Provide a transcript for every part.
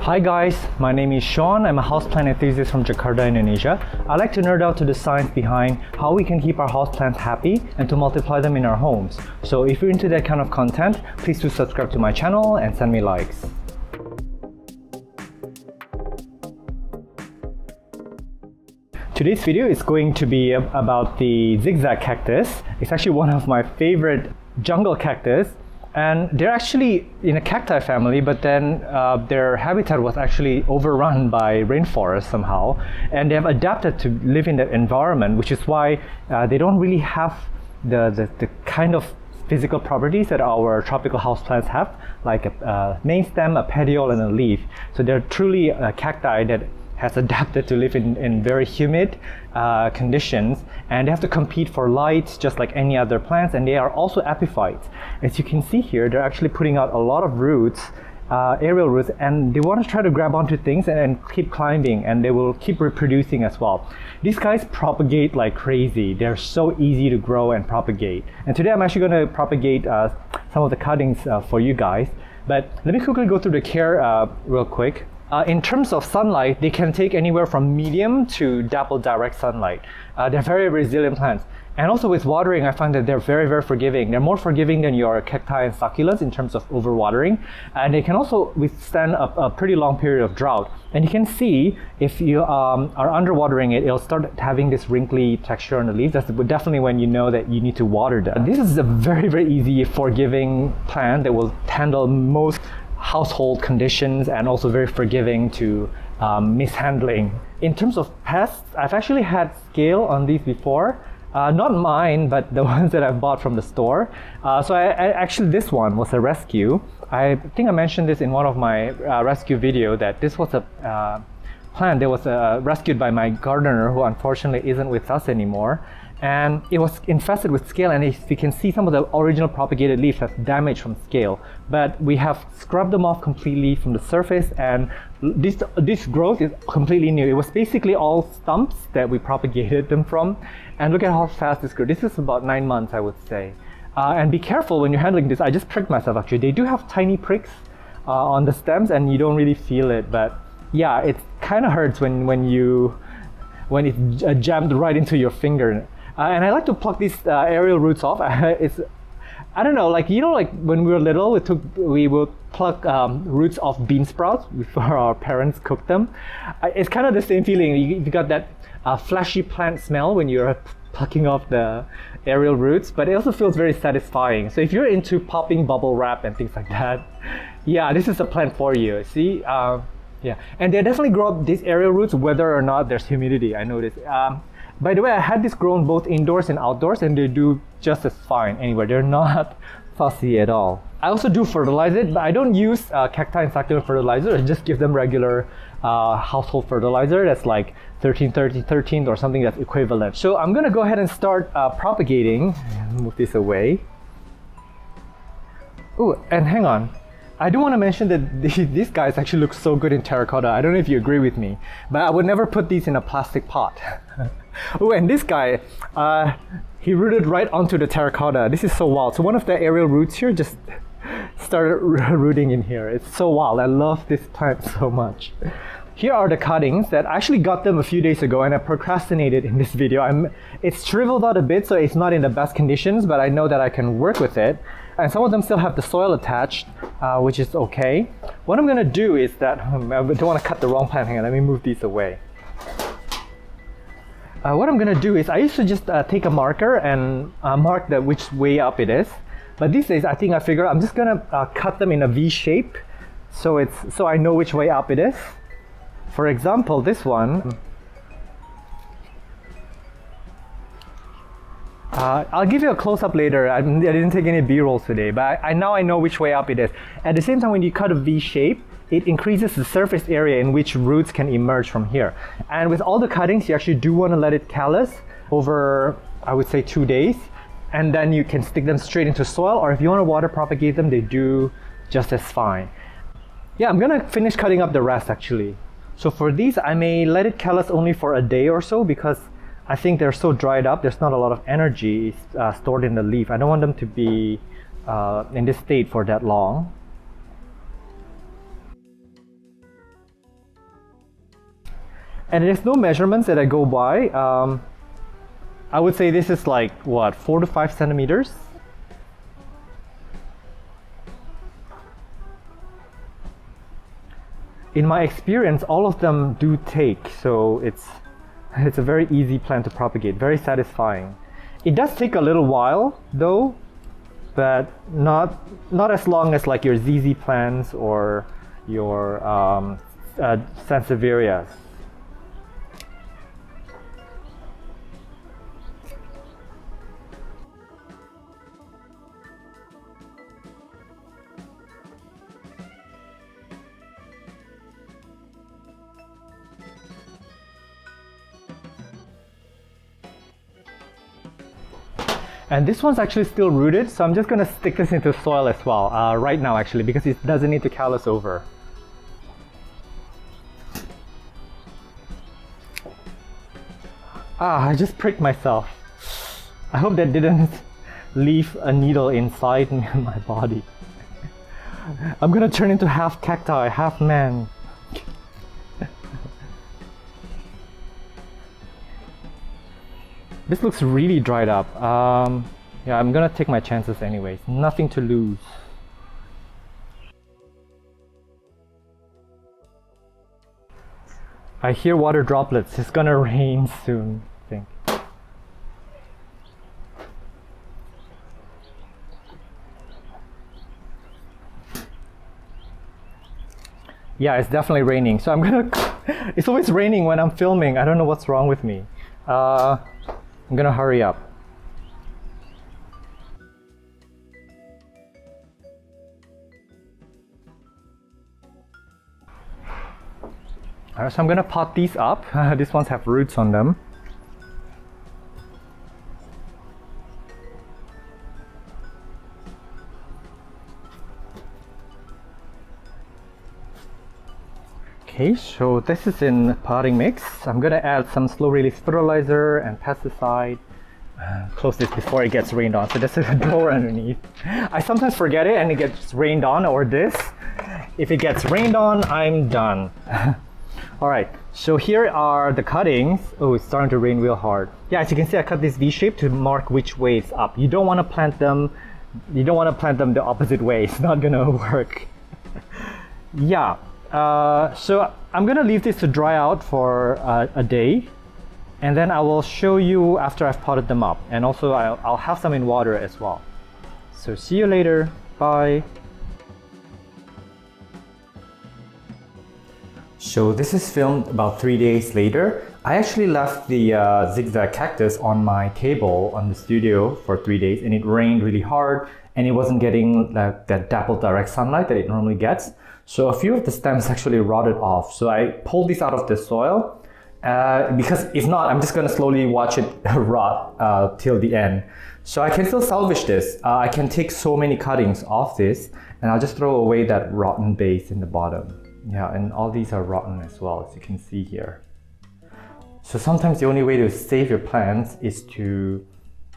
Hi guys, my name is Sean. I'm a houseplant enthusiast from Jakarta, Indonesia. I like to nerd out to the science behind how we can keep our houseplants happy and to multiply them in our homes. So if you're into that kind of content, please do subscribe to my channel and send me likes. Today's video is going to be about the Zig Zag cactus. It's actually one of my favorite jungle cactus. And they're actually in a cacti family, but then their habitat was actually overrun by rainforest somehow. And they have adapted to live in that environment, which is why they don't really have the kind of physical properties that our tropical houseplants have, like a main stem, a petiole, and a leaf. So they're truly a cacti that has adapted to live in very humid conditions, and they have to compete for light just like any other plants, and they are also epiphytes. As you can see here, they're actually putting out a lot of roots, aerial roots, and they want to try to grab onto things and keep climbing, and they will keep reproducing as well. These guys propagate like crazy. They're so easy to grow and propagate. And today I'm actually going to propagate some of the cuttings for you guys. But let me quickly go through the care real quick. In terms of sunlight, they can take anywhere from medium to dapple direct sunlight. They're very resilient plants. And also with watering, I find that they're very, very forgiving. They're more forgiving than your cacti and succulents in terms of overwatering. And they can also withstand a pretty long period of drought. And you can see if you are underwatering it, it'll start having this wrinkly texture on the leaves. That's definitely when you know that you need to water them. This is a very, very easy, forgiving plant that will handle most household conditions and also very forgiving to mishandling. In terms of pests, I've actually had scale on these before. Not mine, but the ones that I've bought from the store. So actually this one was a rescue. I think I mentioned this in one of my rescue video, that this was a plant that was rescued by my gardener, who unfortunately isn't with us anymore. And it was infested with scale, and as you can see, some of the original propagated leaves have damage from scale. But we have scrubbed them off completely from the surface, and this growth is completely new. It was basically all stumps that we propagated them from. And look at how fast this grew. This is about 9 months, I would say. And be careful when you're handling this. I just pricked myself actually. They do have tiny pricks on the stems, and you don't really feel it. But yeah, it kind of hurts when it's jammed right into your finger. And I like to pluck these aerial roots off. I don't know, like, you know, like when we were little, we would pluck roots off bean sprouts before our parents cooked them. It's kind of the same feeling. You got that fleshy plant smell when you're plucking off the aerial roots, but it also feels very satisfying. So if you're into popping bubble wrap and things like that, yeah, this is a plant for you. See, yeah, and they definitely grow up these aerial roots whether or not there's humidity. I noticed. By the way, I had this grown both indoors and outdoors, and they do just as fine anywhere. They're not fussy at all. I also do fertilize it, but I don't use cacti and succulent fertilizer. I just give them regular household fertilizer that's like 13-13-13 or something that's equivalent. So I'm gonna go ahead and start propagating. Move this away. Oh, and hang on. I do want to mention that these guys actually look so good in terracotta. I don't know if you agree with me, but I would never put these in a plastic pot. Oh, and this guy, he rooted right onto the terracotta. This is so wild. So one of the aerial roots here just started rooting in here. It's so wild. I love this plant so much. Here are the cuttings that I actually got them a few days ago, and I procrastinated in this video. It's shriveled out a bit, so it's not in the best conditions, but I know that I can work with it. And some of them still have the soil attached, which is okay. What I'm gonna do is that, I don't wanna cut the wrong plant. Hang on, let me move these away. What I'm gonna do is, I used to just take a marker and mark which way up it is. But these days, I figure I'm just gonna cut them in a V shape, so I know which way up it is. For example, this one, I'll give you a close-up later. I didn't take any B-rolls today, but now I know which way up it is. At the same time, when you cut a V shape, it increases the surface area in which roots can emerge from here. And with all the cuttings, you actually do want to let it callus over, I would say, 2 days. And then you can stick them straight into soil, or if you want to water propagate them, they do just as fine. Yeah, I'm gonna finish cutting up the rest actually. So for these, I may let it callus only for a day or so, because I think they're so dried up, there's not a lot of energy stored in the leaf. I don't want them to be in this state for that long. And there's no measurements that I go by. I would say this is like, what, 4 to 5 centimeters? In my experience, all of them do take, so it's a very easy plant to propagate, very satisfying. It does take a little while though, but not as long as like your ZZ plants or your Sansevieras. And this one's actually still rooted, so I'm just going to stick this into soil as well, right now actually, because it doesn't need to callus over. I just pricked myself. I hope that didn't leave a needle inside my body. I'm going to turn into half cacti, half man. This looks really dried up. Yeah, I'm gonna take my chances anyways. Nothing to lose. I hear water droplets. It's gonna rain soon, I think. Yeah, it's definitely raining. So I'm gonna... It's always raining when I'm filming. I don't know what's wrong with me. I'm gonna hurry up. Alright, so I'm gonna pot these up. These ones have roots on them. Okay, so this is in potting mix. I'm gonna add some slow release fertilizer and pesticide. Close this before it gets rained on. So there's a door underneath. I sometimes forget it and it gets rained on, or this. If it gets rained on, I'm done. All right, so here are the cuttings. Oh, it's starting to rain real hard. Yeah, as you can see, I cut this V shape to mark which way it's up. You don't want to plant them. You don't want to plant them the opposite way. It's not gonna work. Yeah. So I'm gonna leave this to dry out for a day, and then I will show you after I've potted them up, and also I'll have some in water as well. So see you later. Bye. So this is filmed about 3 days later. I actually left the Zig Zag cactus on my table on the studio for 3 days, and it rained really hard, and it wasn't getting that dappled direct sunlight that it normally gets. So a few of the stems actually rotted off. So I pulled these out of the soil because if not, I'm just gonna slowly watch it rot till the end. So I can still salvage this. I can take so many cuttings off this, and I'll just throw away that rotten base in the bottom. Yeah, and all these are rotten as well, as you can see here. So sometimes the only way to save your plants is to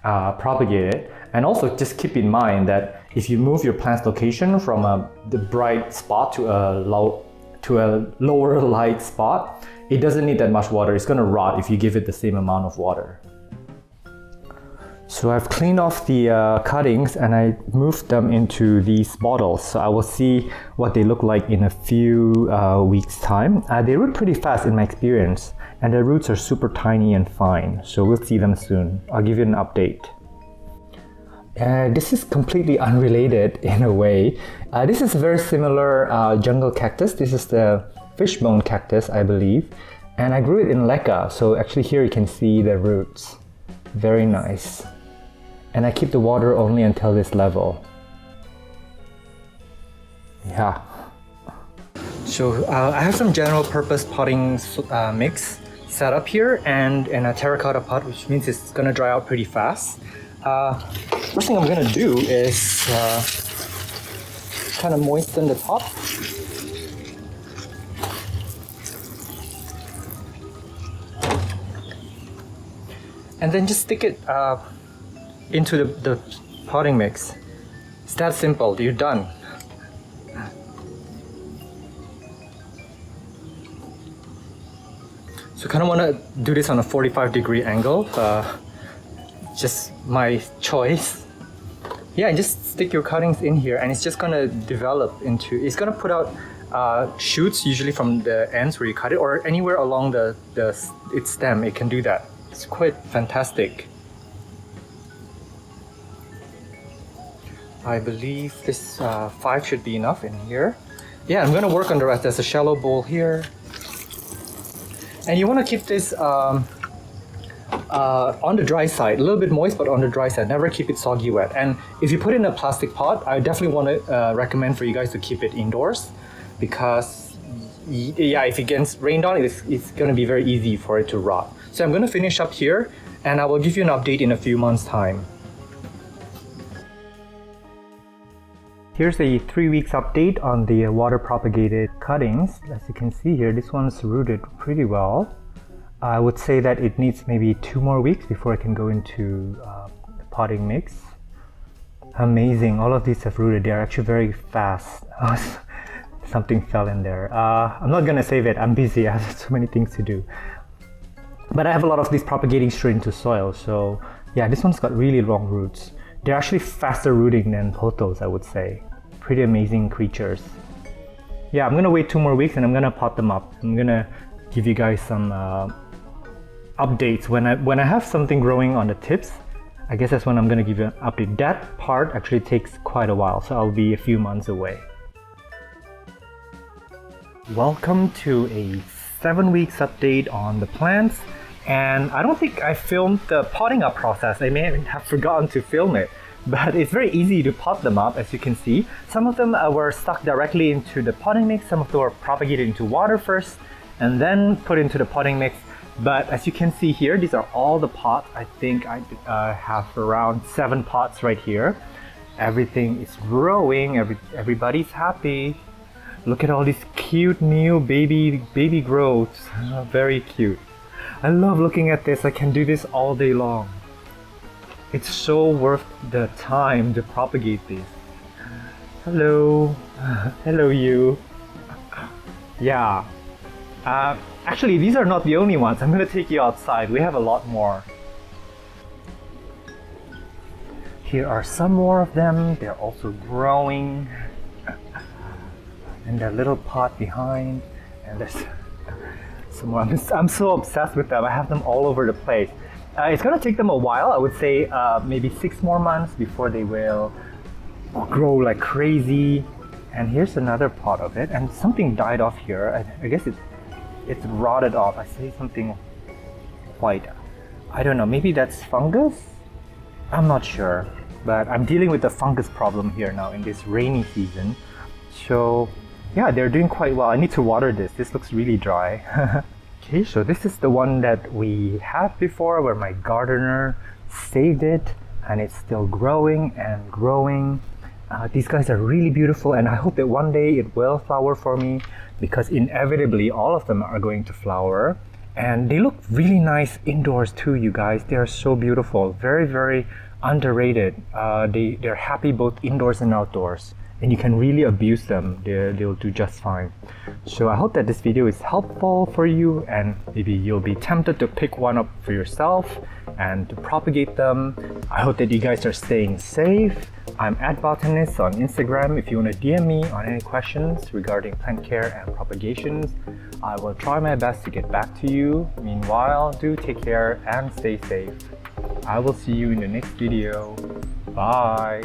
propagate it. And also just keep in mind that if you move your plant's location from the bright spot to a lower light spot, it doesn't need that much water. It's gonna rot if you give it the same amount of water. So I've cleaned off the cuttings and I moved them into these bottles. So I will see what they look like in a few weeks time. They root pretty fast in my experience, and the roots are super tiny and fine. So we'll see them soon. I'll give you an update. This is completely unrelated in a way. This is a very similar jungle cactus. This is the fishbone cactus, I believe. And I grew it in leca. So actually here you can see the roots. Very nice. And I keep the water only until this level. Yeah. So I have some general purpose potting mix set up here and in a terracotta pot, which means it's gonna dry out pretty fast. First thing I'm gonna do is kind of moisten the top. And then just stick it into the potting mix. It's that simple, you're done. So I kind of want to do this on a 45-degree angle. Just my choice. Yeah, and just stick your cuttings in here and it's just gonna develop into, it's gonna put out shoots usually from the ends where you cut it or anywhere along its stem, it can do that. It's quite fantastic. I believe this 5 should be enough in here. Yeah, I'm gonna work on the rest. There's a shallow bowl here. And you wanna keep this on the dry side, a little bit moist, but on the dry side. Never keep it soggy wet. And if you put it in a plastic pot, I definitely want to recommend for you guys to keep it indoors because, yeah, if it gets rained on, it's going to be very easy for it to rot. So I'm going to finish up here, and I will give you an update in a few months' time. Here's a 3 weeks update on the water propagated cuttings. As you can see here, this one's rooted pretty well. I would say that it needs maybe 2 more weeks before it can go into the potting mix. Amazing, all of these have rooted. They're actually very fast. Something fell in there. I'm not gonna save it, I'm busy, I have so many things to do. But I have a lot of these propagating straight into soil, so yeah, this one's got really long roots. They're actually faster rooting than pothos, I would say. Pretty amazing creatures. Yeah, I'm gonna wait 2 more weeks and I'm gonna pot them up. I'm gonna give you guys some updates when I have something growing on the tips. I guess that's when I'm gonna give you an update. That part actually takes quite a while, so I'll be a few months away. Welcome to a 7 weeks update on the plants, and I don't think I filmed the potting up process. I may have forgotten to film it, but it's very easy to pot them up, as you can see. Some of them were stuck directly into the potting mix, some of them were propagated into water first and then put into the potting mix. But as you can see here, these are all the pots. I think I have around 7 pots right here. Everything is growing, everybody's happy. Look at all these cute new baby growths. Very cute. I love looking at this. I can do this all day long. It's so worth the time to propagate these. Hello. Hello you. Yeah. Actually, these are not the only ones. I'm gonna take you outside. We have a lot more. Here are some more of them. They're also growing. And their little pot behind. And there's some more. I'm so obsessed with them. I have them all over the place. It's gonna take them a while. I would say maybe 6 more months before they will grow like crazy. And here's another pot of it. And something died off here. I guess it's rotted off. I see something white. I don't know, maybe that's fungus? I'm not sure, but I'm dealing with the fungus problem here now in this rainy season. So yeah, they're doing quite well. I need to water this. This looks really dry. Okay, so this is the one that we had before where my gardener saved it and it's still growing and growing. These guys are really beautiful and I hope that one day it will flower for me because inevitably all of them are going to flower. And they look really nice indoors too, you guys. They are so beautiful. Very, very underrated. They're happy both indoors and outdoors. And you can really abuse them. They'll do just fine. So I hope that this video is helpful for you and maybe you'll be tempted to pick one up for yourself and to propagate them. I hope that you guys are staying safe. I'm @botanist on Instagram. If you want to DM me on any questions regarding plant care and propagations, I will try my best to get back to you. Meanwhile, do take care and stay safe. I will see you in the next video. Bye!